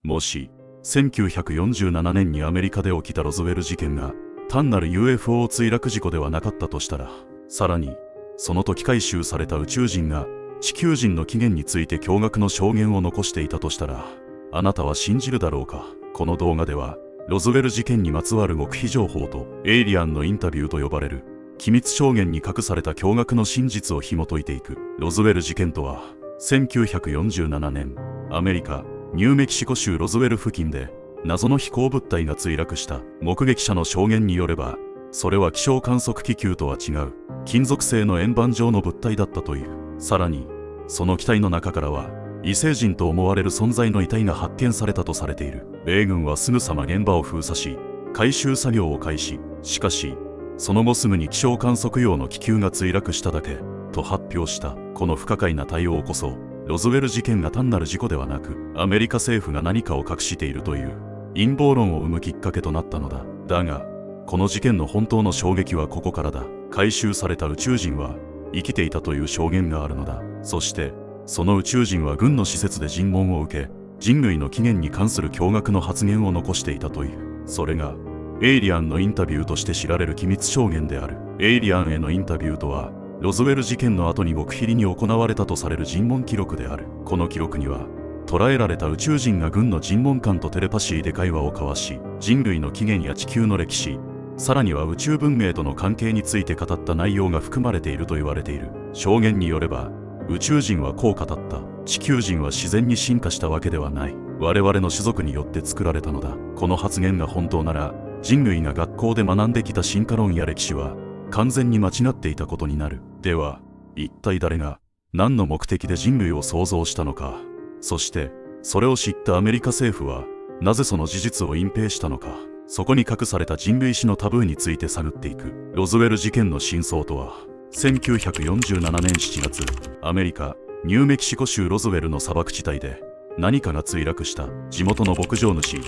もし1947年にアメリカで起きたロズウェル事件が単なる UFO 墜落事故ではなかったとしたら、さらにその時回収された宇宙人が地球人の起源について驚愕の証言を残していたとしたら、あなたは信じるだろうか。この動画ではロズウェル事件にまつわる極秘情報とエイリアンのインタビューと呼ばれる機密証言に隠された驚愕の真実を紐解いていく。ロズウェル事件とは、1947年アメリカニューメキシコ州ロズウェル付近で謎の飛行物体が墜落した。目撃者の証言によれば、それは気象観測気球とは違う金属製の円盤状の物体だったという。さらにその機体の中からは異星人と思われる存在の遺体が発見されたとされている。米軍はすぐさま現場を封鎖し回収作業を開始。しかしその後すぐに気象観測用の気球が墜落しただけと発表した。この不可解な対応こそロズウェル事件が単なる事故ではなく、アメリカ政府が何かを隠しているという陰謀論を生むきっかけとなったのだ。だがこの事件の本当の衝撃はここからだ。回収された宇宙人は生きていたという証言があるのだ。そしてその宇宙人は軍の施設で尋問を受け、人類の起源に関する驚愕の発言を残していたという。それがエイリアンのインタビューとして知られる機密証言である。エイリアンへのインタビューとは、ロズウェル事件の後に極秘裏に行われたとされる尋問記録である。この記録には捕らえられた宇宙人が軍の尋問官とテレパシーで会話を交わし、人類の起源や地球の歴史、さらには宇宙文明との関係について語った内容が含まれていると言われている。証言によれば、宇宙人はこう語った。地球人は自然に進化したわけではない。我々の種族によって作られたのだ。この発言が本当なら、人類が学校で学んできた進化論や歴史は完全に間違っていたことになる。では、一体誰が何の目的で人類を創造したのか。そして、それを知ったアメリカ政府は、なぜその事実を隠蔽したのか。そこに隠された人類史のタブーについて探っていく。ロズウェル事件の真相とは、1947年7月、アメリカ、ニューメキシコ州ロズウェルの砂漠地帯で、何かが墜落した。地元の牧場主、ウ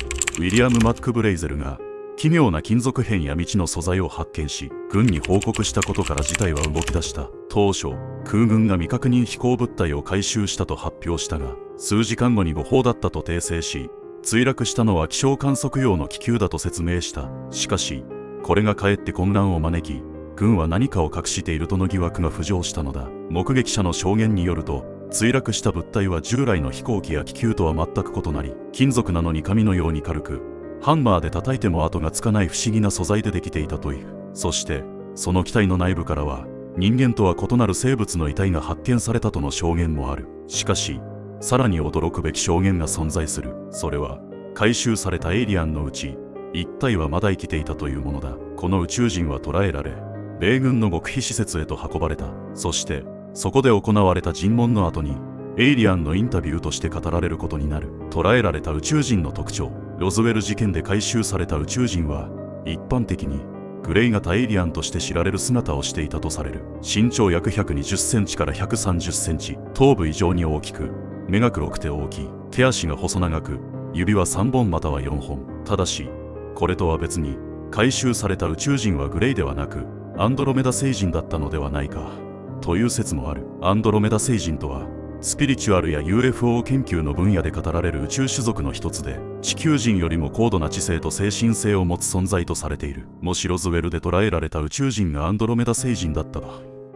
ィリアム・マックブレイゼルが、奇妙な金属片や未知の素材を発見し、軍に報告したことから事態は動き出した。当初、空軍が未確認飛行物体を回収したと発表したが、数時間後に誤報だったと訂正し、墜落したのは気象観測用の気球だと説明した。しかし、これがかえって混乱を招き、軍は何かを隠しているとの疑惑が浮上したのだ。目撃者の証言によると、墜落した物体は従来の飛行機や気球とは全く異なり、金属なのに紙のように軽く、ハンマーで叩いても跡がつかない不思議な素材でできていたという。そして、その機体の内部からは、人間とは異なる生物の遺体が発見されたとの証言もある。しかし、さらに驚くべき証言が存在する。それは、回収されたエイリアンのうち、一体はまだ生きていたというものだ。この宇宙人は捕らえられ、米軍の極秘施設へと運ばれた。そして、そこで行われた尋問の後に、エイリアンのインタビューとして語られることになる。捕らえられた宇宙人の特徴。ロズウェル事件で回収された宇宙人は、一般的にグレイ型エイリアンとして知られる姿をしていたとされる。身長約120センチから130センチ、頭部異常に大きく、目が黒くて大きい、手足が細長く、指は3本または4本。ただし、これとは別に、回収された宇宙人はグレイではなく、アンドロメダ星人だったのではないか、という説もある。アンドロメダ星人とは、スピリチュアルや UFO 研究の分野で語られる宇宙種族の一つで、地球人よりも高度な知性と精神性を持つ存在とされている。もしロズウェルで捉えられた宇宙人がアンドロメダ星人だったら、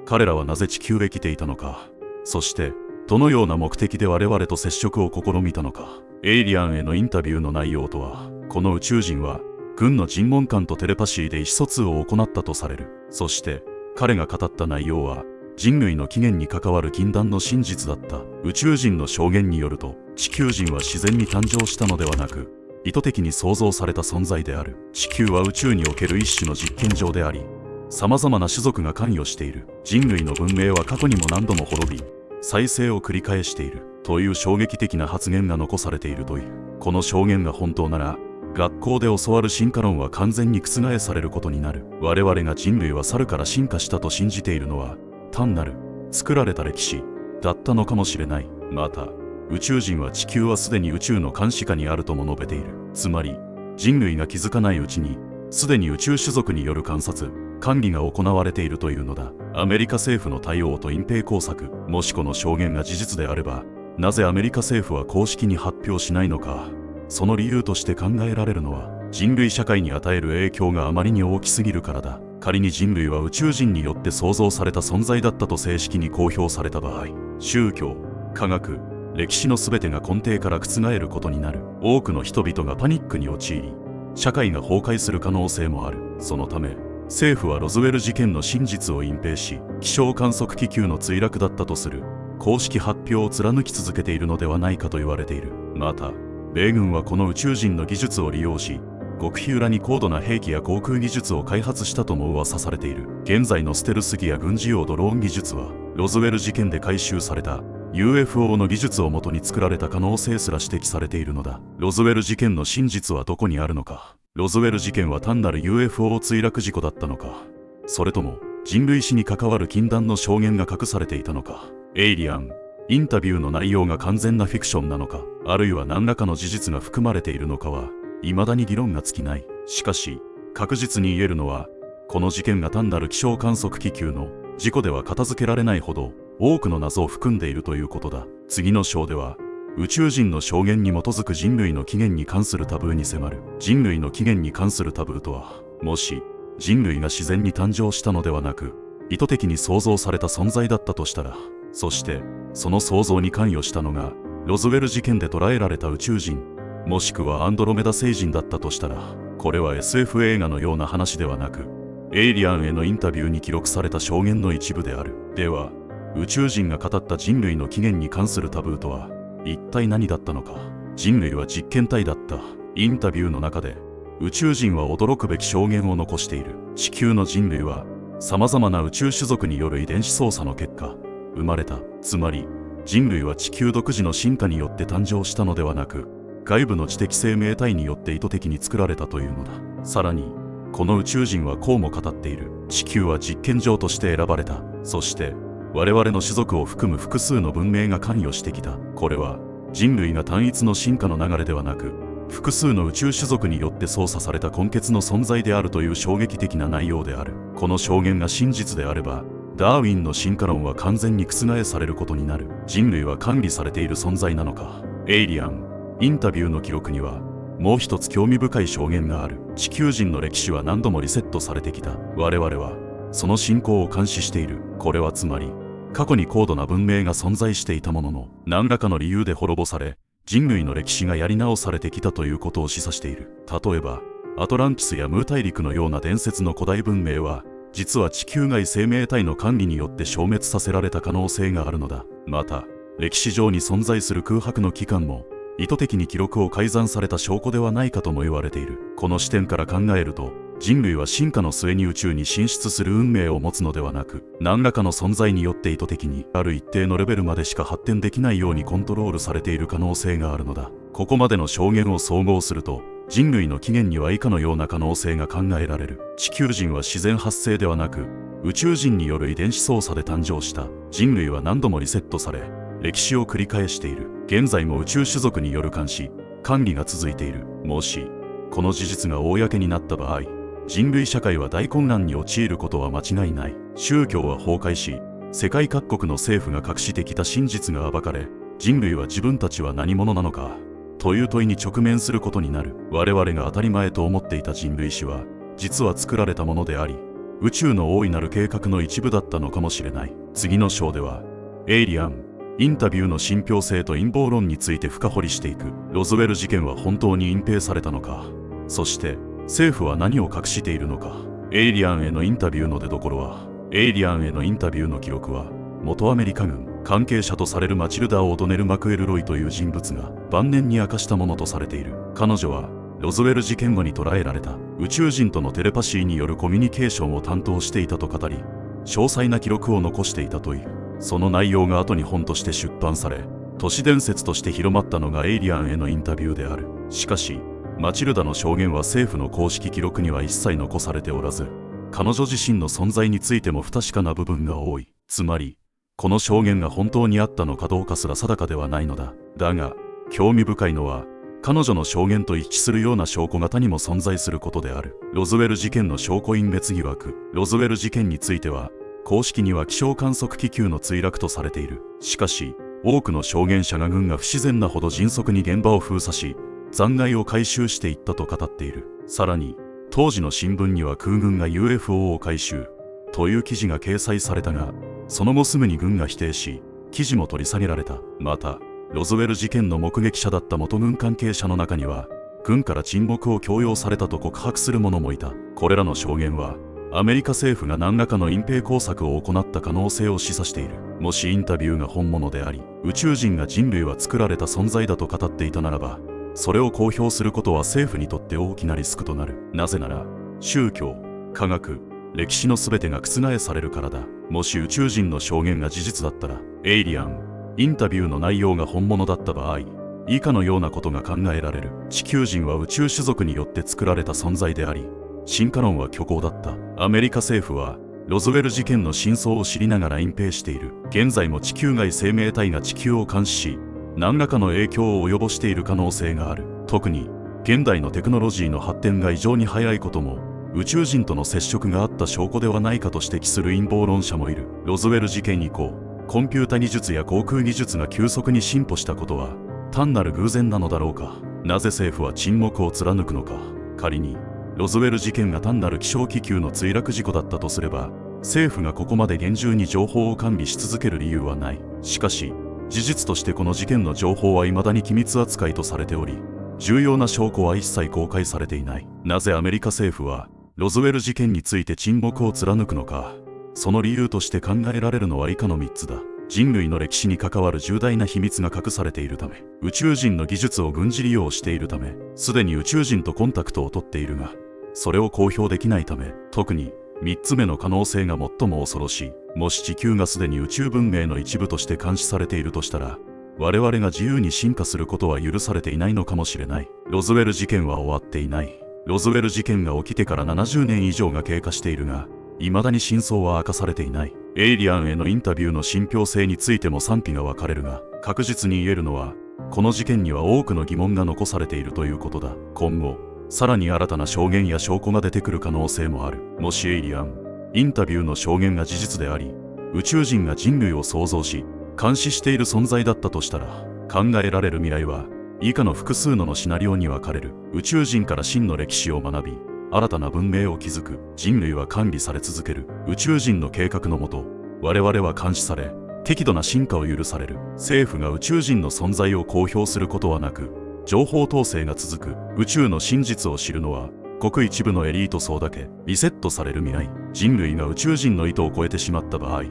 彼らはなぜ地球へ来ていたのか、そしてどのような目的で我々と接触を試みたのか。エイリアンへのインタビューの内容とは、この宇宙人は軍の尋問官とテレパシーで意思疎通を行ったとされる。そして彼が語った内容は、人類の起源に関わる禁断の真実だった。宇宙人の証言によると、地球人は自然に誕生したのではなく、意図的に創造された存在である。地球は宇宙における一種の実験場であり、様々な種族が関与している。人類の文明は過去にも何度も滅び、再生を繰り返している。という衝撃的な発言が残されているという。この証言が本当なら、学校で教わる進化論は完全に覆されることになる。我々が人類は猿から進化したと信じているのは、単なる作られた歴史だったのかもしれない。また、宇宙人は地球はすでに宇宙の監視下にあるとも述べている。つまり、人類が気づかないうちに、すでに宇宙種族による観察、管理が行われているというのだ。アメリカ政府の対応と隠蔽工作。もしこの証言が事実であれば、なぜアメリカ政府は公式に発表しないのか。その理由として考えられるのは、人類社会に与える影響があまりに大きすぎるからだ。仮に人類は宇宙人によって創造された存在だったと正式に公表された場合、宗教、科学、歴史の全てが根底から覆ることになる。多くの人々がパニックに陥り、社会が崩壊する可能性もある。そのため、政府はロズウェル事件の真実を隠蔽し、気象観測気球の墜落だったとする公式発表を貫き続けているのではないかと言われている。また、米軍はこの宇宙人の技術を利用し、極秘裏に高度な兵器や航空技術を開発したとも噂されている。現在のステルス機や軍事用ドローン技術は、ロズウェル事件で回収された UFO の技術をもとに作られた可能性すら指摘されているのだ。ロズウェル事件の真実はどこにあるのか。ロズウェル事件は単なる UFO 墜落事故だったのか、それとも人類史に関わる禁断の証言が隠されていたのか。エイリアンインタビューの内容が完全なフィクションなのか、あるいは何らかの事実が含まれているのかは未だに議論が尽きない。しかし確実に言えるのは、この事件が単なる気象観測気球の事故では片付けられないほど多くの謎を含んでいるということだ。次の章では宇宙人の証言に基づく人類の起源に関するタブーに迫る。人類の起源に関するタブーとは、もし人類が自然に誕生したのではなく意図的に創造された存在だったとしたら、そしてその創造に関与したのがロズウェル事件で捉えられた宇宙人、もしくはアンドロメダ星人だったとしたら、これは SF 映画のような話ではなく、エイリアンへのインタビューに記録された証言の一部である。では宇宙人が語った人類の起源に関するタブーとは一体何だったのか。人類は実験体だった。インタビューの中で宇宙人は驚くべき証言を残している。地球の人類は様々な宇宙種族による遺伝子操作の結果生まれた。つまり人類は地球独自の進化によって誕生したのではなく、外部の知的生命体によって意図的に作られたというのだ。さらにこの宇宙人はこうも語っている。地球は実験場として選ばれた。そして我々の種族を含む複数の文明が関与してきた。これは人類が単一の進化の流れではなく、複数の宇宙種族によって操作された根血の存在であるという衝撃的な内容である。この証言が真実であれば、ダーウィンの進化論は完全に覆されることになる。人類は管理されている存在なのか。エイリアンインタビューの記録にはもう一つ興味深い証言がある。地球人の歴史は何度もリセットされてきた。我々はその進行を監視している。これはつまり過去に高度な文明が存在していたものの、何らかの理由で滅ぼされ、人類の歴史がやり直されてきたということを示唆している。例えばアトランティスやムー大陸のような伝説の古代文明は、実は地球外生命体の管理によって消滅させられた可能性があるのだ。また歴史上に存在する空白の期間も意図的に記録を改ざんされた証拠ではないかとも言われている。この視点から考えると、人類は進化の末に宇宙に進出する運命を持つのではなく、何らかの存在によって意図的にある一定のレベルまでしか発展できないようにコントロールされている可能性があるのだ。ここまでの証言を総合すると、人類の起源には以下のような可能性が考えられる。地球人は自然発生ではなく、宇宙人による遺伝子操作で誕生した。人類は何度もリセットされ、歴史を繰り返している。現在も宇宙種族による監視、管理が続いている。もしこの事実が公になった場合、人類社会は大混乱に陥ることは間違いない。宗教は崩壊し、世界各国の政府が隠してきた真実が暴かれ、人類は自分たちは何者なのかという問いに直面することになる。我々が当たり前と思っていた人類史は、実は作られたものであり、宇宙の大いなる計画の一部だったのかもしれない。次の章ではエイリアンインタビューの信憑性と陰謀論について深掘りしていく。ロズウェル事件は本当に隠蔽されたのか、そして政府は何を隠しているのか。エイリアンへのインタビューの出所は、エイリアンへのインタビューの記録は、元アメリカ軍関係者とされるマチルダ・オドネル・マクエルロイという人物が晩年に明かしたものとされている。彼女はロズウェル事件後に捉えられた宇宙人とのテレパシーによるコミュニケーションを担当していたと語り、詳細な記録を残していたという。その内容が後に本として出版され、都市伝説として広まったのがエイリアンへのインタビューである。しかしマチルダの証言は政府の公式記録には一切残されておらず、彼女自身の存在についても不確かな部分が多い。つまりこの証言が本当にあったのかどうかすら定かではないのだ。だが興味深いのは、彼女の証言と一致するような証拠が他にも存在することである。ロズウェル事件の証拠隠滅疑惑。ロズウェル事件については公式には気象観測気球の墜落とされている。しかし多くの証言者が軍が不自然なほど迅速に現場を封鎖し、残骸を回収していったと語っている。さらに当時の新聞には空軍が UFO を回収という記事が掲載されたが、その後すぐに軍が否定し、記事も取り下げられた。またロズウェル事件の目撃者だった元軍関係者の中には、軍から沈黙を強要されたと告白する者もいた。これらの証言はアメリカ政府が何らかの隠蔽工作を行った可能性を示唆している。もしインタビューが本物であり、宇宙人が人類は作られた存在だと語っていたならば、それを公表することは政府にとって大きなリスクとなる。なぜなら宗教、科学、歴史の全てが覆されるからだ。もし宇宙人の証言が事実だったら、エイリアンインタビューの内容が本物だった場合、以下のようなことが考えられる。地球人は宇宙種族によって作られた存在であり、進化論は虚構だった。アメリカ政府はロズウェル事件の真相を知りながら隠蔽している。現在も地球外生命体が地球を監視し、何らかの影響を及ぼしている可能性がある。特に現代のテクノロジーの発展が異常に早いことも、宇宙人との接触があった証拠ではないかと指摘する陰謀論者もいる。ロズウェル事件以降、コンピュータ技術や航空技術が急速に進歩したことは単なる偶然なのだろうか。なぜ政府は沈黙を貫くのか。仮にロズウェル事件が単なる気象気球の墜落事故だったとすれば、政府がここまで厳重に情報を管理し続ける理由はない。しかし事実としてこの事件の情報は未だに機密扱いとされており、重要な証拠は一切公開されていない。なぜアメリカ政府はロズウェル事件について沈黙を貫くのか。その理由として考えられるのは以下の3つだ。人類の歴史に関わる重大な秘密が隠されているため、宇宙人の技術を軍事利用しているため、すでに宇宙人とコンタクトを取っているが、それを公表できないため、特に3つ目の可能性が最も恐ろしい。もし地球がすでに宇宙文明の一部として監視されているとしたら、我々が自由に進化することは許されていないのかもしれない。ロズウェル事件は終わっていない。ロズウェル事件が起きてから70年以上が経過しているが、未だに真相は明かされていない。エイリアンへのインタビューの信憑性についても賛否が分かれるが、確実に言えるのは、この事件には多くの疑問が残されているということだ。今後、さらに新たな証言や証拠が出てくる可能性もある。もしエイリアン、インタビューの証言が事実であり、宇宙人が人類を創造し、監視している存在だったとしたら、考えられる未来は、以下の複数のシナリオに分かれる。宇宙人から真の歴史を学び、新たな文明を築く。人類は管理され続ける。宇宙人の計画のもと、我々は監視され、適度な進化を許される。政府が宇宙人の存在を公表することはなく、情報統制が続く。宇宙の真実を知るのは、ごく一部のエリート層だけ。リセットされる未来。人類が宇宙人の意図を超えてしまった場合、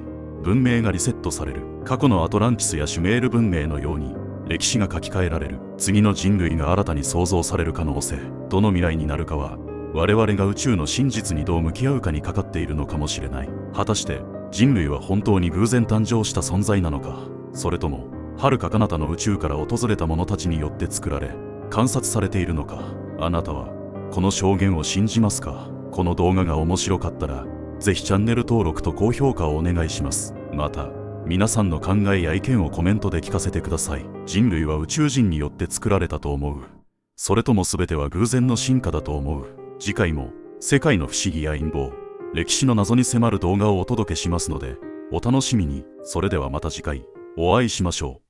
文明がリセットされる。過去のアトランティスやシュメール文明のように、歴史が書き換えられる。次の人類が新たに創造される可能性。どの未来になるかは、我々が宇宙の真実にどう向き合うかにかかっているのかもしれない。果たして人類は本当に偶然誕生した存在なのか、それとも遥か彼方の宇宙から訪れた者たちによって作られ観察されているのか。あなたはこの証言を信じますか？この動画が面白かったらぜひチャンネル登録と高評価をお願いします。また皆さんの考えや意見をコメントで聞かせてください。人類は宇宙人によって作られたと思う？それとも全ては偶然の進化だと思う？次回も世界の不思議や陰謀、歴史の謎に迫る動画をお届けしますので、お楽しみに。それではまた次回お会いしましょう。